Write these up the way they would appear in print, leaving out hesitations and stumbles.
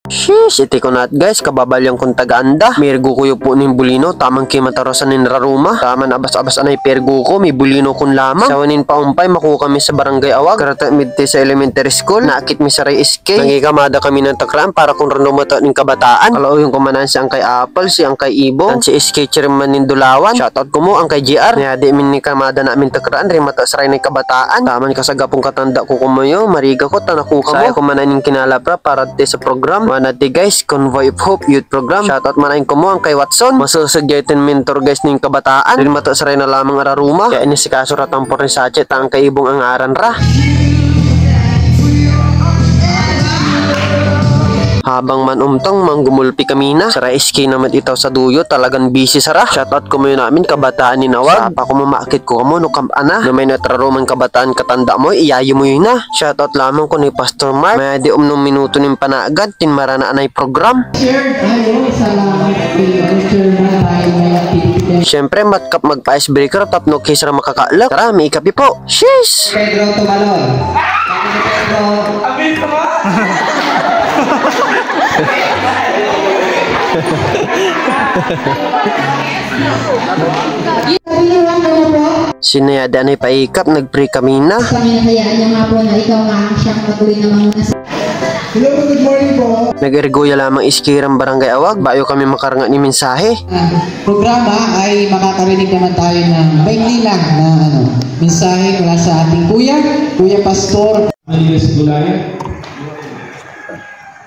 Sheesh, iti ko na't guys, kababalyang kong taga-anda. Mirgo ko yung po ng bulino, tamang kimatarosan ng raruma. Taman abas-abas anay pergo ko, may bulino kong lamang. Sawanin pa umpay, makuha kami sa barangay Awag. Karata midte sa elementary school, nakit mi sa Ray SK. Nangikamada kami ng takraan para kung random mata ng kabataan. Kalao yung kumanan si ang kay Apple, si ang kay Ibo, dan si SK Chairman ng Dulawan. Shoutout ko mo ang kay GR. Niyadi min ni kamada namin takraan, rin mata sa Ray ng kabataan. Taman kasagapong katanda ko kumayo, mariga ko, tanakuka mo. Saya kumanan ng kinalapra para sa program. Manati guys, Convoy of Hope Youth Program. Shoutout manayin ko mo ang kay Watson. Masusugyatin mentor guys ng kabataan. Rin mata sa Ray na lamang araruma. Kaya ini si kasuratan po rin sa chat ang kay Ibong ang aran ra. Habang man manggumulpi kami na. Sa SK naman itaw sa duyo, talagang busy sara. Shoutout ko mo yun namin, kabataan ni Nawag. Sapa ko mamakit ko mo, no kampana. No may natraroman kabataan katanda mo, iyayo mo yun na. Shoutout lamang ko ni Pastor Mark. May di nung minuto ng panagad, tinmara na anay program. Siyempre, matkap magpa-icebreaker, tapno case ra makakaalak. Tara, may ikapi po. Sheesh! Pedro Tumalon. Abin ka ba? Sinayada na ipaikap, nag-pray kami na. Kami hayaan niya nga po na ikaw nga siyang patuloy na manguna sa... Hello, good morning po. Nag-ergoya lamang iskirang barangay Awag, bayo kami makaranga ni mensahe. Programa ay makakarinig naman tayo ng maikli lang na mensahe mula sa ating Kuya Pastor. Alias Gulayan.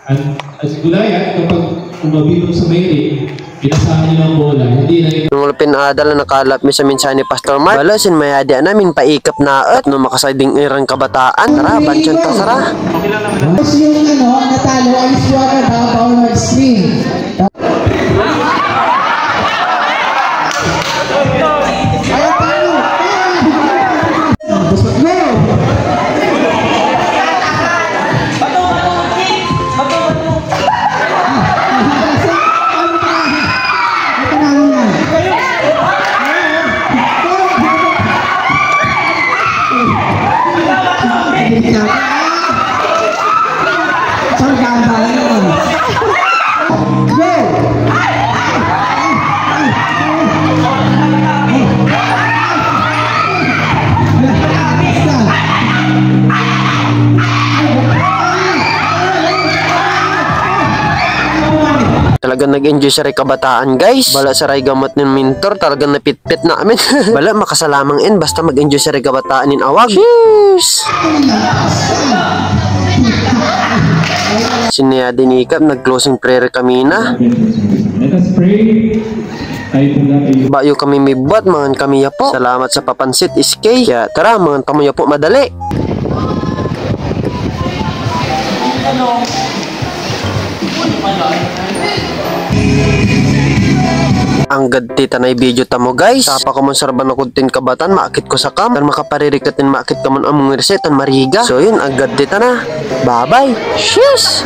At Gulayan, kapag umabilong sa mayri, pinasahan niyo ng bola, hindi na ito. Nung pinadala nakalap mi sa mensahe ni Pastor Mark, wala sin mayadi namin paikap na at no makasayding irang kabataan. Tara, bansyan ta sara. Tapos yung natalo ay Suara Power Stream. Talagang nag-enjoy sa ray kabataan guys. Bala sa ray gamot ng mentor, talagang napitpit namin. Bala makasalamang basta mag-enjoy sa ray kabataan ng Awag. Cheers! Sinayadi ni Ikap, nag-closing prayer kami na. Let us pray. Bayo kami may buat, mga kami ya po. Salamat sa papansit, SK. Kaya tara, mga kami ya po madali. Ang gadti tanay video tamo guys. Tapa ko man sarban na kuntin kabatan, maakit ko sa kam. Dan makaparirikatin maakit ka man among resetan mariga. So yun, ang gadti na. Bye bye. Cheers!